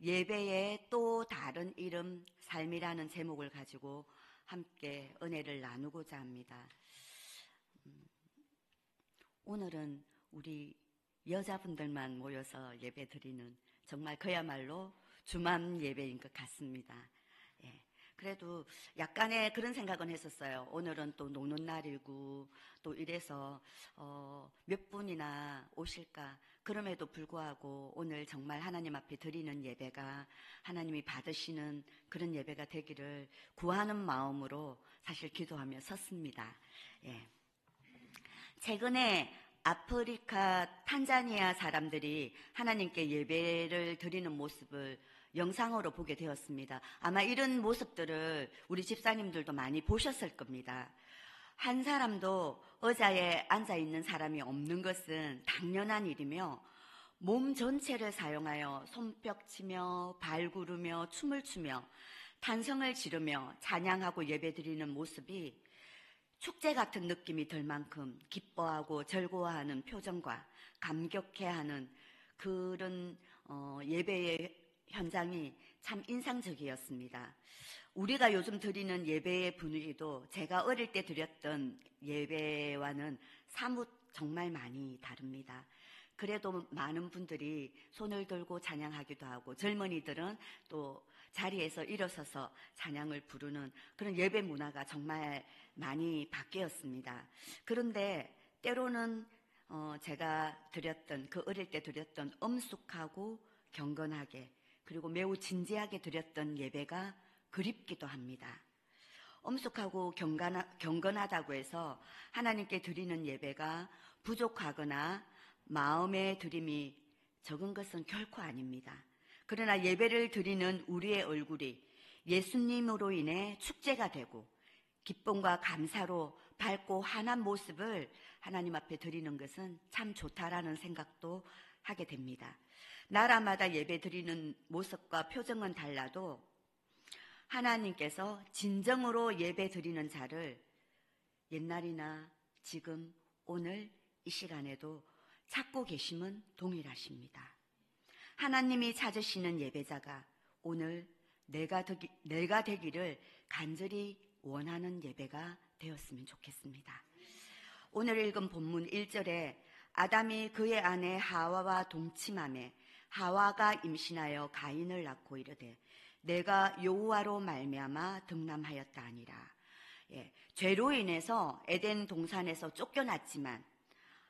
예배의 또 다른 이름 삶이라는 제목을 가지고 함께 은혜를 나누고자 합니다. 오늘은 우리 여자분들만 모여서 예배 드리는 정말 그야말로 주만 예배인 것 같습니다. 예. 그래도 약간의 그런 생각은 했었어요. 오늘은 또 노는 날이고 또 이래서 몇 분이나 오실까. 그럼에도 불구하고 오늘 정말 하나님 앞에 드리는 예배가 하나님이 받으시는 그런 예배가 되기를 구하는 마음으로 사실 기도하며 섰습니다. 예. 최근에 아프리카 탄자니아 사람들이 하나님께 예배를 드리는 모습을 영상으로 보게 되었습니다. 아마 이런 모습들을 우리 집사님들도 많이 보셨을 겁니다. 한 사람도 의자에 앉아있는 사람이 없는 것은 당연한 일이며 몸 전체를 사용하여 손뼉치며 발구르며 춤을 추며 탄성을 지르며 찬양하고 예배드리는 모습이 축제 같은 느낌이 들 만큼 기뻐하고 즐거워하는 표정과 감격해하는 그런 예배의 현장이 참 인상적이었습니다. 우리가 요즘 드리는 예배의 분위기도 제가 어릴 때 드렸던 예배와는 사뭇 정말 많이 다릅니다. 그래도 많은 분들이 손을 들고 찬양하기도 하고 젊은이들은 또 자리에서 일어서서 찬양을 부르는 그런 예배 문화가 정말 많이 바뀌었습니다. 그런데 때로는 제가 드렸던 그 어릴 때 드렸던 엄숙하고 경건하게 그리고 매우 진지하게 드렸던 예배가 그립기도 합니다. 엄숙하고 경건하다고 해서 하나님께 드리는 예배가 부족하거나 마음의 드림이 적은 것은 결코 아닙니다. 그러나 예배를 드리는 우리의 얼굴이 예수님으로 인해 축제가 되고 기쁨과 감사로 밝고 환한 모습을 하나님 앞에 드리는 것은 참 좋다라는 생각도 하게 됩니다. 나라마다 예배 드리는 모습과 표정은 달라도 하나님께서 진정으로 예배 드리는 자를 옛날이나 지금 오늘 이 시간에도 찾고 계심은 동일하십니다. 하나님이 찾으시는 예배자가 오늘 내가 되기를 간절히 원하는 예배가 되었으면 좋겠습니다. 오늘 읽은 본문 1절에 아담이 그의 아내 하와와 동침하매 하와가 임신하여 가인을 낳고 이르되 내가 여호와로 말미암아 등남하였다 하니라. 예, 죄로 인해서 에덴 동산에서 쫓겨났지만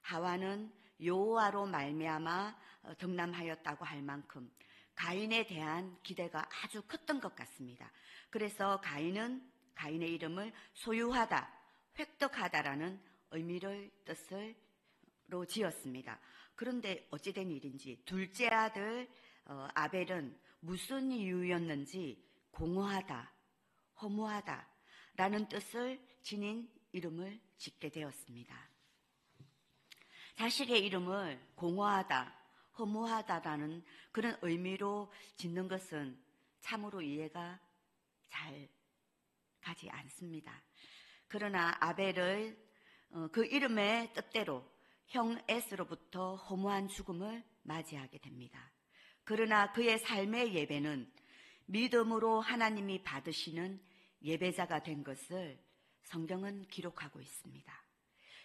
하와는 여호와로 말미암아 등남하였다고 할 만큼 가인에 대한 기대가 아주 컸던 것 같습니다. 그래서 가인의 이름을 소유하다, 획득하다라는 뜻으로 지었습니다. 그런데 어찌된 일인지 둘째 아들 아벨은 무슨 이유였는지 공허하다, 허무하다라는 뜻을 지닌 이름을 짓게 되었습니다. 자식의 이름을 공허하다, 허무하다라는 그런 의미로 짓는 것은 참으로 이해가 잘 가지 않습니다. 그러나 아벨을 그 이름의 뜻대로 형 에스로부터 허무한 죽음을 맞이하게 됩니다. 그러나 그의 삶의 예배는 믿음으로 하나님이 받으시는 예배자가 된 것을 성경은 기록하고 있습니다.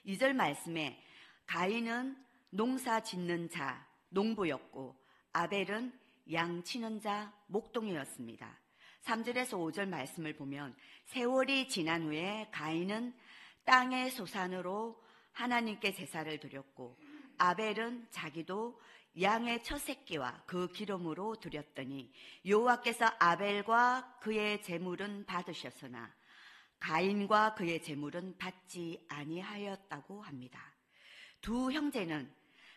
2절 말씀에 가인은 농사 짓는 자, 농부였고 아벨은 양 치는 자, 목동이었습니다. 3절에서 5절 말씀을 보면 세월이 지난 후에 가인은 땅의 소산으로 하나님께 제사를 드렸고 아벨은 자기도 양의 첫 새끼와 그 기름으로 드렸더니 여호와께서 아벨과 그의 제물은 받으셨으나 가인과 그의 제물은 받지 아니하였다고 합니다. 두 형제는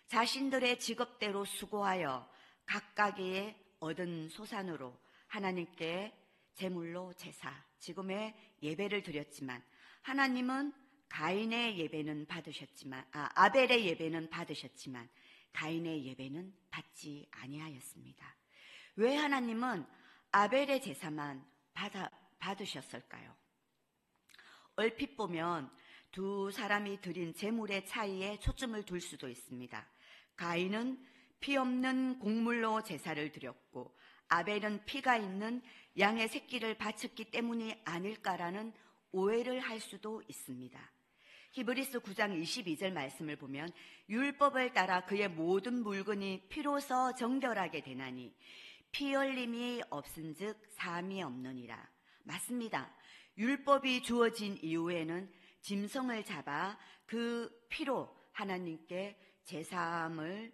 자신들의 직업대로 수고하여 각각의 얻은 소산으로 하나님께 제물로 제사, 지금의 예배를 드렸지만 하나님은 아벨의 예배는 받으셨지만 가인의 예배는 받지 아니하였습니다. 왜 하나님은 아벨의 제사만 받으셨을까요? 얼핏 보면 두 사람이 드린 제물의 차이에 초점을 둘 수도 있습니다. 가인은 피 없는 곡물로 제사를 드렸고 아벨은 피가 있는 양의 새끼를 바쳤기 때문이 아닐까라는 오해를 할 수도 있습니다. 히브리서 9장 22절 말씀을 보면 율법을 따라 그의 모든 물건이 피로서 정결하게 되나니 피 흘림이 없은즉 사함이 없느니라. 맞습니다. 율법이 주어진 이후에는 짐승을 잡아 그 피로 하나님께 제사함을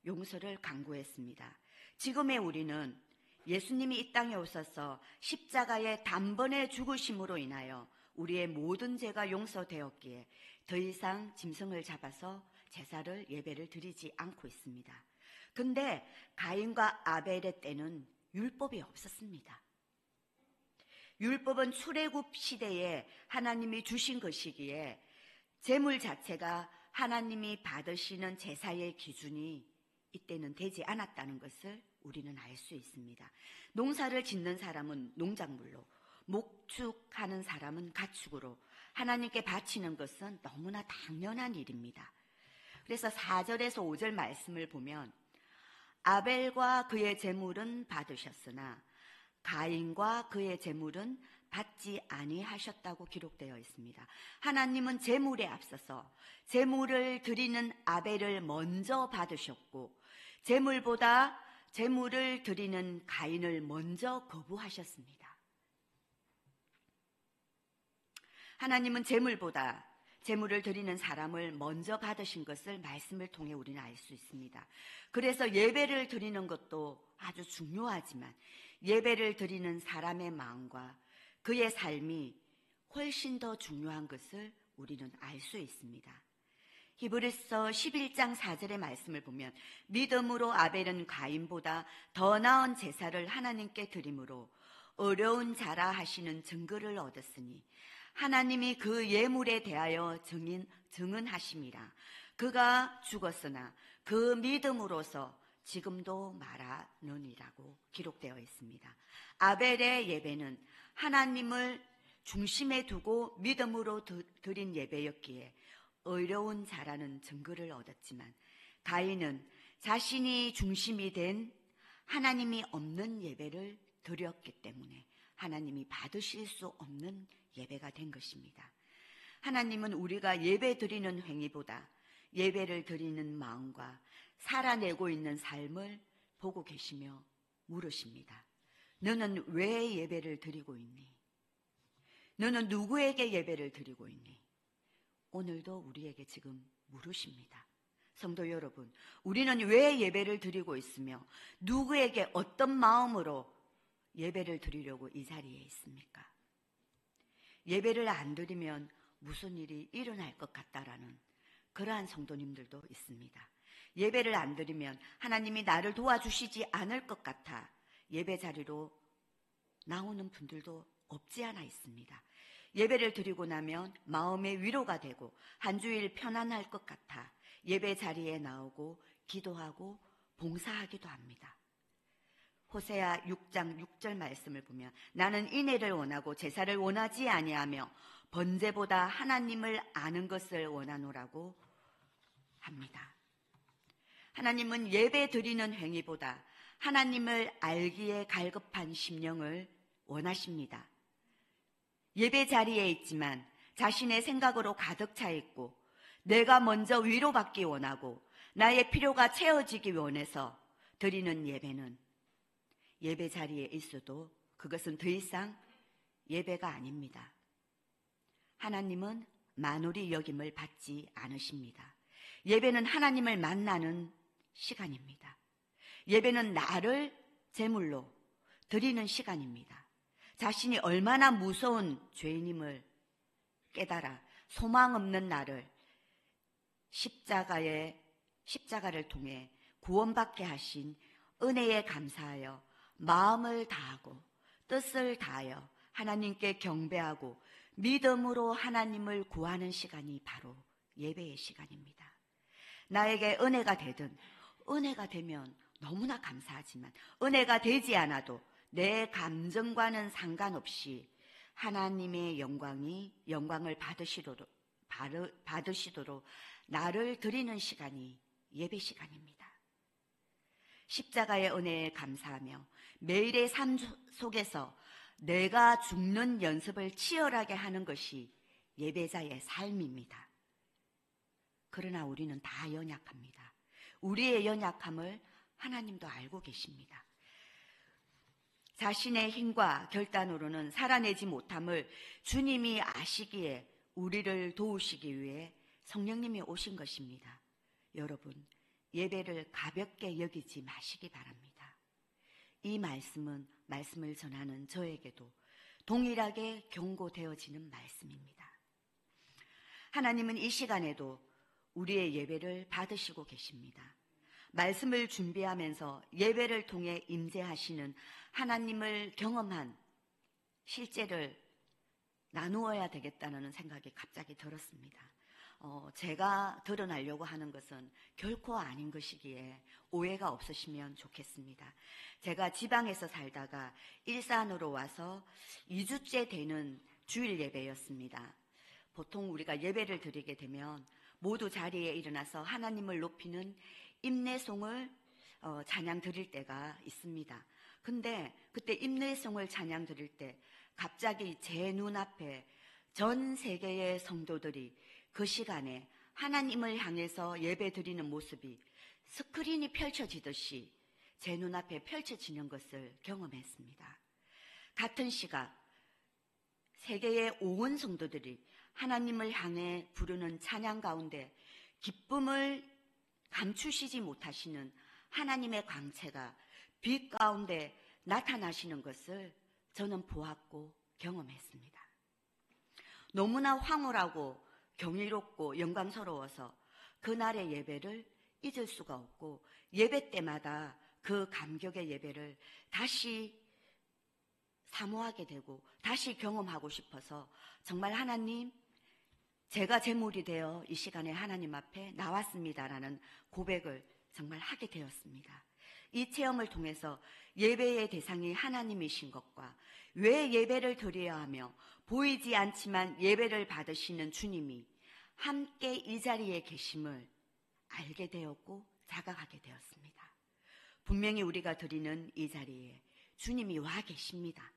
용서를 강구했습니다. 지금의 우리는 예수님이 이 땅에 오셔서 십자가의 단번에 죽으심으로 인하여 우리의 모든 죄가 용서되었기에 더 이상 짐승을 잡아서 제사를 예배를 드리지 않고 있습니다. 근데 가인과 아벨의 때는 율법이 없었습니다. 율법은 출애굽 시대에 하나님이 주신 것이기에 제물 자체가 하나님이 받으시는 제사의 기준이 이때는 되지 않았다는 것을 우리는 알 수 있습니다. 농사를 짓는 사람은 농작물로, 목축하는 사람은 가축으로 하나님께 바치는 것은 너무나 당연한 일입니다. 그래서 4절에서 5절 말씀을 보면 아벨과 그의 제물은 받으셨으나 가인과 그의 제물은 받지 아니하셨다고 기록되어 있습니다. 하나님은 제물에 앞서서 제물을 드리는 아벨을 먼저 받으셨고 제물보다 제물을 드리는 가인을 먼저 거부하셨습니다. 하나님은 제물보다 제물을 드리는 사람을 먼저 받으신 것을 말씀을 통해 우리는 알 수 있습니다. 그래서 예배를 드리는 것도 아주 중요하지만 예배를 드리는 사람의 마음과 그의 삶이 훨씬 더 중요한 것을 우리는 알 수 있습니다. 히브리서 11장 4절의 말씀을 보면 믿음으로 아벨은 가인보다 더 나은 제사를 하나님께 드림으로 어려운 자라 하시는 증거를 얻었으니 하나님이 그 예물에 대하여 증언하심이라. 그가 죽었으나 그 믿음으로서 지금도 말하느니라고 기록되어 있습니다. 아벨의 예배는 하나님을 중심에 두고 믿음으로 드린 예배였기에 어려운 자라는 증거를 얻었지만 가인은 자신이 중심이 된 하나님이 없는 예배를 드렸기 때문에 하나님이 받으실 수 없는 예배가 된 것입니다. 하나님은 우리가 예배 드리는 행위보다 예배를 드리는 마음과 살아내고 있는 삶을 보고 계시며 물으십니다. 너는 왜 예배를 드리고 있니? 너는 누구에게 예배를 드리고 있니? 오늘도 우리에게 지금 물으십니다. 성도 여러분, 우리는 왜 예배를 드리고 있으며 누구에게 어떤 마음으로 예배를 드리려고 이 자리에 있습니까? 예배를 안 드리면 무슨 일이 일어날 것 같다라는 그러한 성도님들도 있습니다. 예배를 안 드리면 하나님이 나를 도와주시지 않을 것 같아 예배 자리로 나오는 분들도 없지 않아 있습니다. 예배를 드리고 나면 마음의 위로가 되고 한 주일 편안할 것 같아 예배 자리에 나오고 기도하고 봉사하기도 합니다. 호세아 6장 6절 말씀을 보면 나는 인애를 원하고 제사를 원하지 아니하며 번제보다 하나님을 아는 것을 원하노라고 합니다. 하나님은 예배 드리는 행위보다 하나님을 알기에 갈급한 심령을 원하십니다. 예배 자리에 있지만 자신의 생각으로 가득 차 있고 내가 먼저 위로받기 원하고 나의 필요가 채워지기 원해서 드리는 예배는 예배 자리에 있어도 그것은 더 이상 예배가 아닙니다. 하나님은 만홀히 여김을 받지 않으십니다. 예배는 하나님을 만나는 시간입니다. 예배는 나를 제물로 드리는 시간입니다. 자신이 얼마나 무서운 죄인임을 깨달아 소망 없는 나를 십자가를 통해 구원받게 하신 은혜에 감사하여 마음을 다하고 뜻을 다하여 하나님께 경배하고 믿음으로 하나님을 구하는 시간이 바로 예배의 시간입니다. 나에게 은혜가 되든 은혜가 되면 너무나 감사하지만 은혜가 되지 않아도 내 감정과는 상관없이 하나님의 영광을 받으시도록 나를 드리는 시간이 예배 시간입니다. 십자가의 은혜에 감사하며 매일의 삶 속에서 내가 죽는 연습을 치열하게 하는 것이 예배자의 삶입니다. 그러나 우리는 다 연약합니다. 우리의 연약함을 하나님도 알고 계십니다. 자신의 힘과 결단으로는 살아내지 못함을 주님이 아시기에 우리를 도우시기 위해 성령님이 오신 것입니다. 여러분, 예배를 가볍게 여기지 마시기 바랍니다. 이 말씀을 전하는 저에게도 동일하게 경고되어지는 말씀입니다. 하나님은 이 시간에도 우리의 예배를 받으시고 계십니다. 말씀을 준비하면서 예배를 통해 임재하시는 하나님을 경험한 실제를 나누어야 되겠다는 생각이 갑자기 들었습니다. 제가 드러나려고 하는 것은 결코 아닌 것이기에 오해가 없으시면 좋겠습니다. 제가 지방에서 살다가 일산으로 와서 2주째 되는 주일 예배였습니다. 보통 우리가 예배를 드리게 되면 모두 자리에 일어나서 하나님을 높이는 임내송을 찬양 드릴 때가 있습니다. 근데 그때 임내송을 찬양 드릴 때 갑자기 제 눈앞에 전 세계의 성도들이 그 시간에 하나님을 향해서 예배 드리는 모습이 스크린이 펼쳐지듯이 제 눈앞에 펼쳐지는 것을 경험했습니다. 같은 시각 세계의 온 성도들이 하나님을 향해 부르는 찬양 가운데 기쁨을 감추시지 못하시는 하나님의 광채가 빛 가운데 나타나시는 것을 저는 보았고 경험했습니다. 너무나 황홀하고 경이롭고 영광스러워서 그날의 예배를 잊을 수가 없고 예배 때마다 그 감격의 예배를 다시 사모하게 되고 다시 경험하고 싶어서 정말 하나님, 제가 제물이 되어 이 시간에 하나님 앞에 나왔습니다라는 고백을 정말 하게 되었습니다. 이 체험을 통해서 예배의 대상이 하나님이신 것과 왜 예배를 드려야 하며 보이지 않지만 예배를 받으시는 주님이 함께 이 자리에 계심을 알게 되었고 자각하게 되었습니다. 분명히 우리가 드리는 이 자리에 주님이 와 계십니다.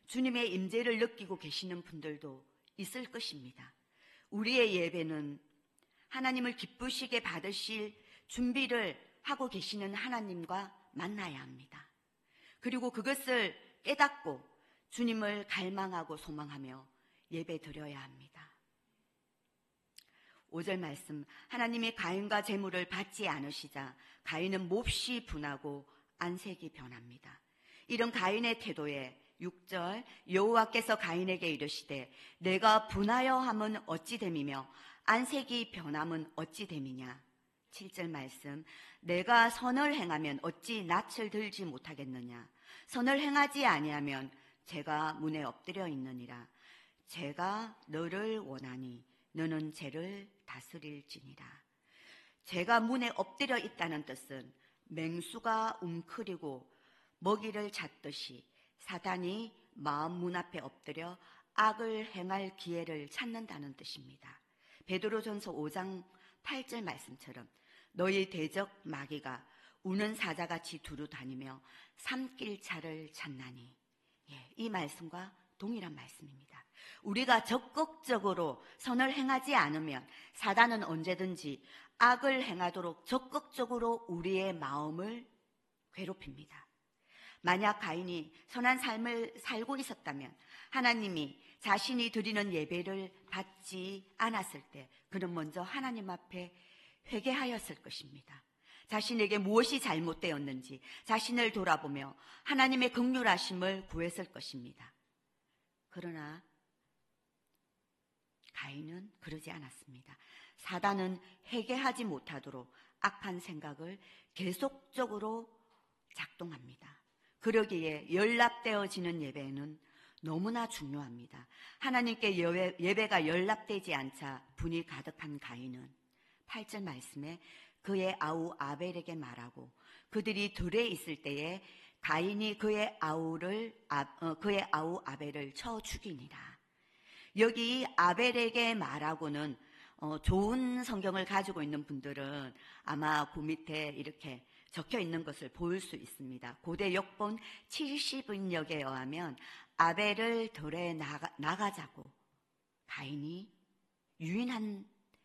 주님의 임재를 느끼고 계시는 분들도 있을 것입니다. 우리의 예배는 하나님을 기쁘시게 받으실 준비를 하고 계시는 하나님과 만나야 합니다. 그리고 그것을 깨닫고 주님을 갈망하고 소망하며 예배 드려야 합니다. 5절 말씀, 하나님이 가인과 제물을 받지 않으시자 가인은 몹시 분하고 안색이 변합니다. 이런 가인의 태도에 6절, 여호와께서 가인에게 이르시되 내가 분하여 함은 어찌 됨이며 안색이 변함은 어찌 됨이냐. 7절 말씀, 내가 선을 행하면 어찌 낯을 들지 못하겠느냐. 선을 행하지 아니하면 제가 문에 엎드려 있느니라. 제가 너를 원하니 너는 죄를 다스릴지니라. 제가 문에 엎드려 있다는 뜻은 맹수가 움크리고 먹이를 찾듯이 사단이 마음 문 앞에 엎드려 악을 행할 기회를 찾는다는 뜻입니다. 베드로전서 5장 8절 말씀처럼 너희 대적 마귀가 우는 사자같이 두루 다니며 삼킬 차를 찾나니. 이 말씀과 동일한 말씀입니다. 우리가 적극적으로 선을 행하지 않으면 사단은 언제든지 악을 행하도록 적극적으로 우리의 마음을 괴롭힙니다. 만약 가인이 선한 삶을 살고 있었다면 하나님이 자신이 드리는 예배를 받지 않았을 때 그는 먼저 하나님 앞에 회개하였을 것입니다. 자신에게 무엇이 잘못되었는지 자신을 돌아보며 하나님의 긍휼하심을 구했을 것입니다. 그러나 가인은 그러지 않았습니다. 사단은 회개하지 못하도록 악한 생각을 계속적으로 작동합니다. 그러기에 연락되어지는 예배는 너무나 중요합니다. 하나님께 예배가 연락되지 않자 분이 가득한 가인은 8절 말씀에 그의 아우 아벨에게 말하고 그들이 들에 있을 때에 가인이 그의 아우 아벨을 쳐 죽이니라. 여기 아벨에게 말하고는 좋은 성경을 가지고 있는 분들은 아마 그 밑에 이렇게 적혀 있는 것을 볼 수 있습니다. 고대 역본 70인역에 의하면 아벨을 들에 나가자고 가인이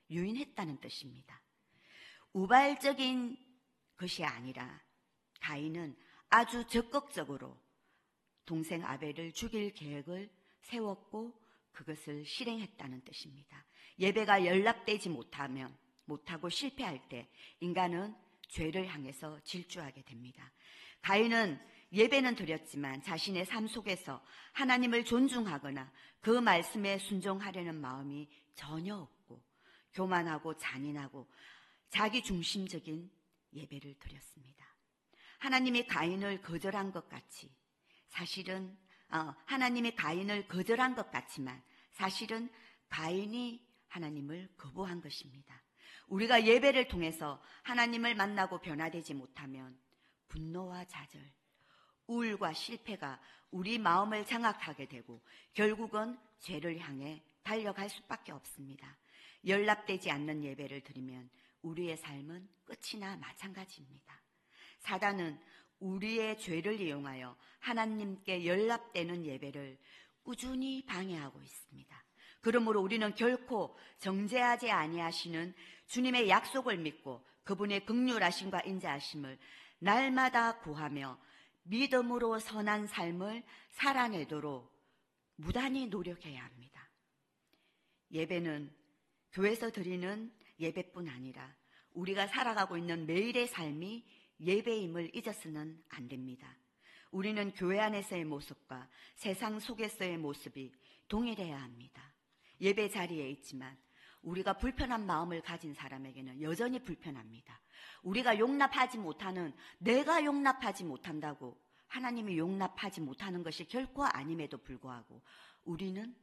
유인했다는 뜻입니다. 우발적인 것이 아니라 가인은 아주 적극적으로 동생 아벨을 죽일 계획을 세웠고 그것을 실행했다는 뜻입니다. 예배가 연락되지 못하고 실패할 때 인간은 죄를 향해서 질주하게 됩니다. 가인은 예배는 드렸지만 자신의 삶 속에서 하나님을 존중하거나 그 말씀에 순종하려는 마음이 전혀 없고 교만하고 잔인하고 자기중심적인 예배를 드렸습니다. 하나님이 가인을 거절한 것 같이 하나님이 가인을 거절한 것 같지만 사실은 가인이 하나님을 거부한 것입니다. 우리가 예배를 통해서 하나님을 만나고 변화되지 못하면 분노와 좌절, 우울과 실패가 우리 마음을 장악하게 되고 결국은 죄를 향해 달려갈 수밖에 없습니다. 연락되지 않는 예배를 드리면 우리의 삶은 끝이나 마찬가지입니다. 사단은 우리의 죄를 이용하여 하나님께 연락되는 예배를 꾸준히 방해하고 있습니다. 그러므로 우리는 결코 정죄하지 아니하시는 주님의 약속을 믿고 그분의 긍휼하심과 인자하심을 날마다 구하며 믿음으로 선한 삶을 살아내도록 무단히 노력해야 합니다. 예배는 교회에서 드리는 예배뿐 아니라 우리가 살아가고 있는 매일의 삶이 예배임을 잊어서는 안 됩니다. 우리는 교회 안에서의 모습과 세상 속에서의 모습이 동일해야 합니다. 예배 자리에 있지만 우리가 불편한 마음을 가진 사람에게는 여전히 불편합니다. 우리가 용납하지 못하는, 내가 용납하지 못한다고 하나님이 용납하지 못하는 것이 결코 아님에도 불구하고 우리는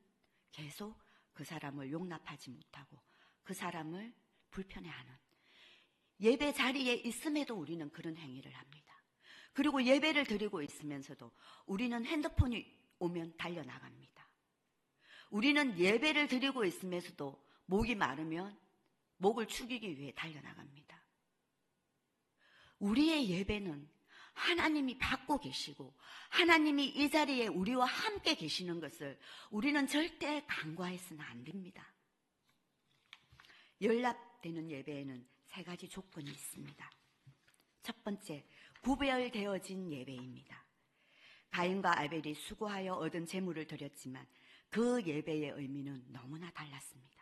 계속 그 사람을 용납하지 못하고 그 사람을 불편해하는, 예배 자리에 있음에도 우리는 그런 행위를 합니다. 그리고 예배를 드리고 있으면서도 우리는 핸드폰이 오면 달려나갑니다. 우리는 예배를 드리고 있으면서도 목이 마르면 목을 축이기 위해 달려나갑니다. 우리의 예배는 하나님이 받고 계시고 하나님이 이 자리에 우리와 함께 계시는 것을 우리는 절대 간과해서는 안 됩니다. 연락되는 예배에는 3가지 조건이 있습니다. 첫 번째, 구별되어진 예배입니다. 가인과 아벨이 수고하여 얻은 재물을 드렸지만 그 예배의 의미는 너무나 달랐습니다.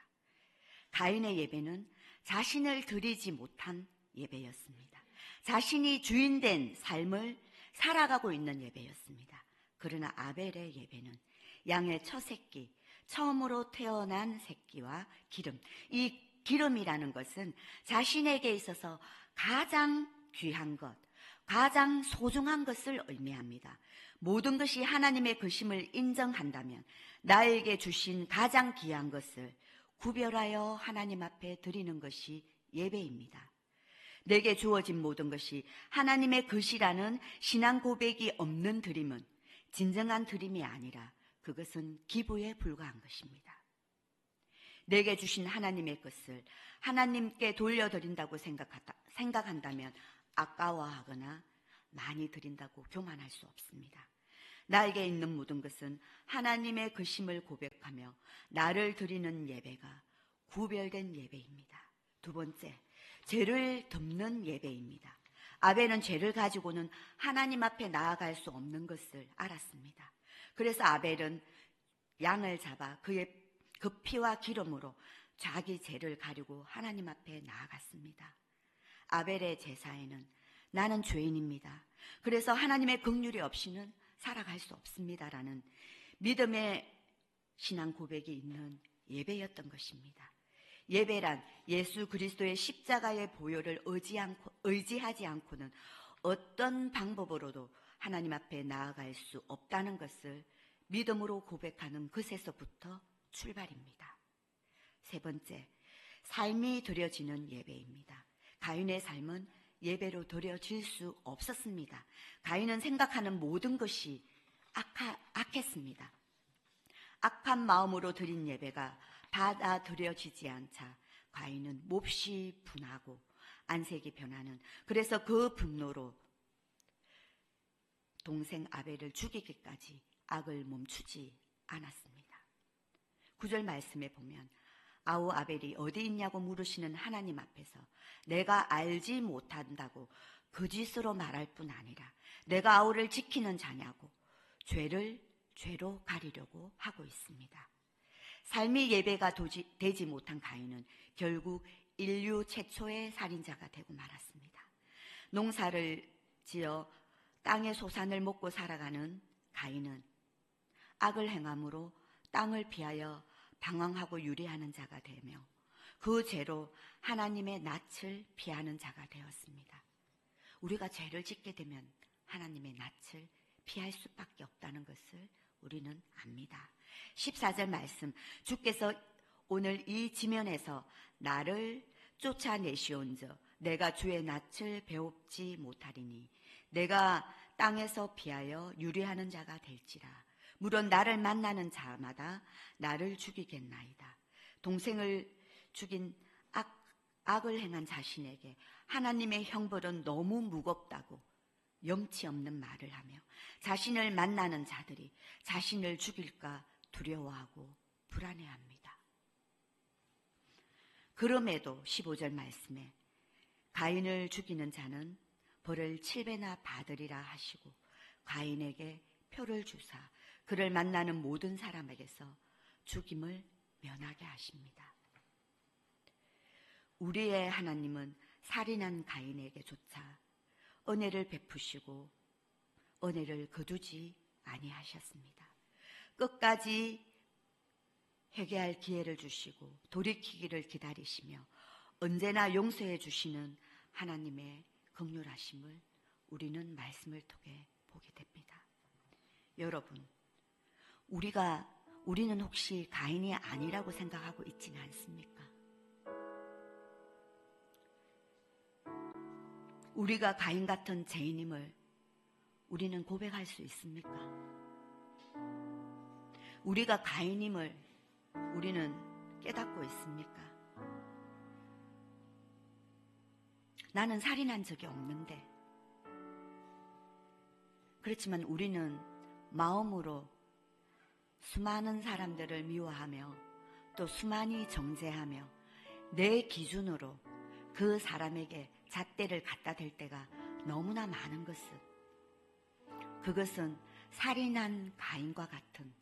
가인의 예배는 자신을 드리지 못한 예배였습니다. 자신이 주인된 삶을 살아가고 있는 예배였습니다. 그러나 아벨의 예배는 양의 첫 새끼, 처음으로 태어난 새끼와 기름, 이 기름이라는 것은 자신에게 있어서 가장 귀한 것, 가장 소중한 것을 의미합니다. 모든 것이 하나님의 것임을 인정한다면 나에게 주신 가장 귀한 것을 구별하여 하나님 앞에 드리는 것이 예배입니다. 내게 주어진 모든 것이 하나님의 것이라는 신앙 고백이 없는 드림은 진정한 드림이 아니라 그것은 기부에 불과한 것입니다. 내게 주신 하나님의 것을 하나님께 돌려드린다고 생각한다면 아까워하거나 많이 드린다고 교만할 수 없습니다. 나에게 있는 모든 것은 하나님의 것임을 고백하며 나를 드리는 예배가 구별된 예배입니다. 두 번째, 죄를 덮는 예배입니다. 아벨은 죄를 가지고는 하나님 앞에 나아갈 수 없는 것을 알았습니다. 그래서 아벨은 양을 잡아 그 피와 기름으로 자기 죄를 가리고 하나님 앞에 나아갔습니다. 아벨의 제사에는 나는 죄인입니다. 그래서 하나님의 긍휼이 없이는 살아갈 수 없습니다라는 믿음의 신앙 고백이 있는 예배였던 것입니다. 예배란 예수 그리스도의 십자가의 보혈을 의지하지 않고는 어떤 방법으로도 하나님 앞에 나아갈 수 없다는 것을 믿음으로 고백하는 것에서부터 출발입니다. 세 번째, 삶이 드려지는 예배입니다. 가인의 삶은 예배로 드려질 수 없었습니다. 가인은 생각하는 모든 것이 악했습니다. 악한 마음으로 드린 예배가 받아들여지지 않자 가인은 몹시 분하고 안색이 변하는, 그래서 그 분노로 동생 아벨을 죽이기까지 악을 멈추지 않았습니다. 9절 말씀에 보면 아우 아벨이 어디 있냐고 물으시는 하나님 앞에서 내가 알지 못한다고 거짓으로 말할 뿐 아니라 내가 아우를 지키는 자냐고 죄를 죄로 가리려고 하고 있습니다. 삶이 예배가 되지 못한 가인은 결국 인류 최초의 살인자가 되고 말았습니다. 농사를 지어 땅의 소산을 먹고 살아가는 가인은 악을 행함으로 땅을 피하여 방황하고 유리하는 자가 되며 그 죄로 하나님의 낯을 피하는 자가 되었습니다. 우리가 죄를 짓게 되면 하나님의 낯을 피할 수밖에 없다는 것을 우리는 압니다. 14절 말씀, 주께서 오늘 이 지면에서 나를 쫓아내시온저 내가 주의 낯을 배웁지 못하리니 내가 땅에서 피하여 유리하는 자가 될지라. 물론 나를 만나는 자마다 나를 죽이겠나이다. 동생을 죽인 악을 행한 자신에게 하나님의 형벌은 너무 무겁다고 염치 없는 말을 하며 자신을 만나는 자들이 자신을 죽일까 두려워하고 불안해합니다. 그럼에도 15절 말씀에 가인을 죽이는 자는 벌을 7배나 받으리라 하시고 가인에게 표를 주사 그를 만나는 모든 사람에게서 죽임을 면하게 하십니다. 우리의 하나님은 살인한 가인에게조차 은혜를 베푸시고 은혜를 거두지 아니하셨습니다. 끝까지 회개할 기회를 주시고 돌이키기를 기다리시며 언제나 용서해 주시는 하나님의 긍휼하심을 우리는 말씀을 통해 보게 됩니다. 여러분, 우리는 혹시 가인이 아니라고 생각하고 있지는 않습니까? 우리가 가인 같은 죄인임을 우리는 고백할 수 있습니까? 우리가 가인임을 우리는 깨닫고 있습니까? 나는 살인한 적이 없는데. 그렇지만 우리는 마음으로 수많은 사람들을 미워하며 또 수많이 정죄하며 내 기준으로 그 사람에게 잣대를 갖다 댈 때가 너무나 많은 그것은 살인한 가인과 같은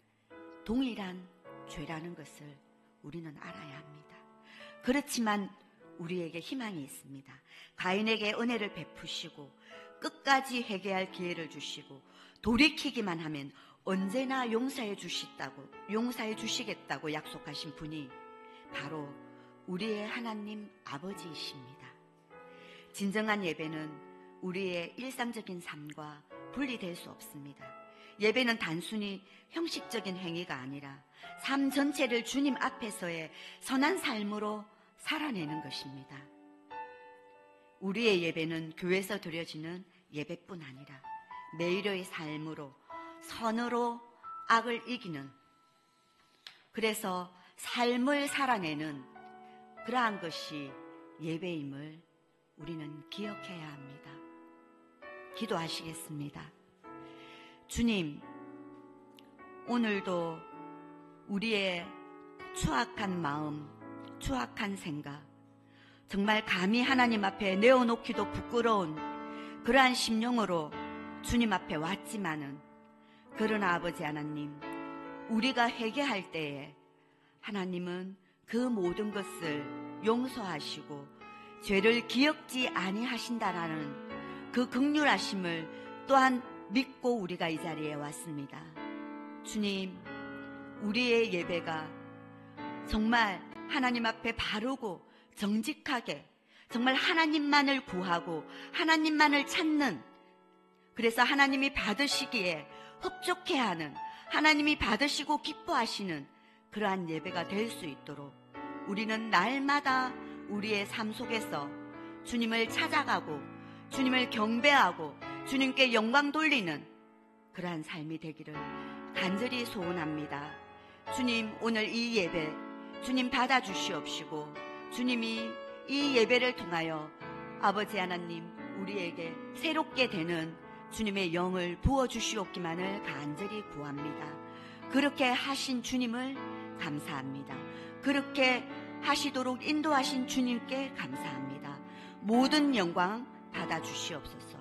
동일한 죄라는 것을 우리는 알아야 합니다. 그렇지만 우리에게 희망이 있습니다. 가인에게 은혜를 베푸시고 끝까지 회개할 기회를 주시고 돌이키기만 하면 언제나 용서해 주시겠다고 약속하신 분이 바로 우리의 하나님 아버지이십니다. 진정한 예배는 우리의 일상적인 삶과 분리될 수 없습니다. 예배는 단순히 형식적인 행위가 아니라 삶 전체를 주님 앞에서의 선한 삶으로 살아내는 것입니다. 우리의 예배는 교회에서 드려지는 예배뿐 아니라 매일의 삶으로 선으로 악을 이기는, 그래서 삶을 살아내는 그러한 것이 예배임을 우리는 기억해야 합니다. 기도하시겠습니다. 주님, 오늘도 우리의 추악한 마음, 추악한 생각, 정말 감히 하나님 앞에 내어놓기도 부끄러운 그러한 심령으로 주님 앞에 왔지만은, 그러나 아버지 하나님, 우리가 회개할 때에 하나님은 그 모든 것을 용서하시고 죄를 기억지 아니하신다라는 그 긍휼하심을 또한 믿고 우리가 이 자리에 왔습니다. 주님, 우리의 예배가 정말 하나님 앞에 바르고 정직하게 정말 하나님만을 구하고 하나님만을 찾는, 그래서 하나님이 받으시기에 흡족해하는, 하나님이 받으시고 기뻐하시는 그러한 예배가 될 수 있도록 우리는 날마다 우리의 삶 속에서 주님을 찾아가고 주님을 경배하고 주님께 영광 돌리는 그러한 삶이 되기를 간절히 소원합니다. 주님, 오늘 이 예배 주님 받아주시옵시고 주님이 이 예배를 통하여 아버지 하나님, 우리에게 새롭게 되는 주님의 영을 부어주시옵기만을 간절히 구합니다. 그렇게 하신 주님을 감사합니다. 그렇게 하시도록 인도하신 주님께 감사합니다. 모든 영광 받아주시옵소서.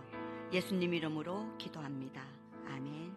예수님 이름으로 기도합니다. 아멘.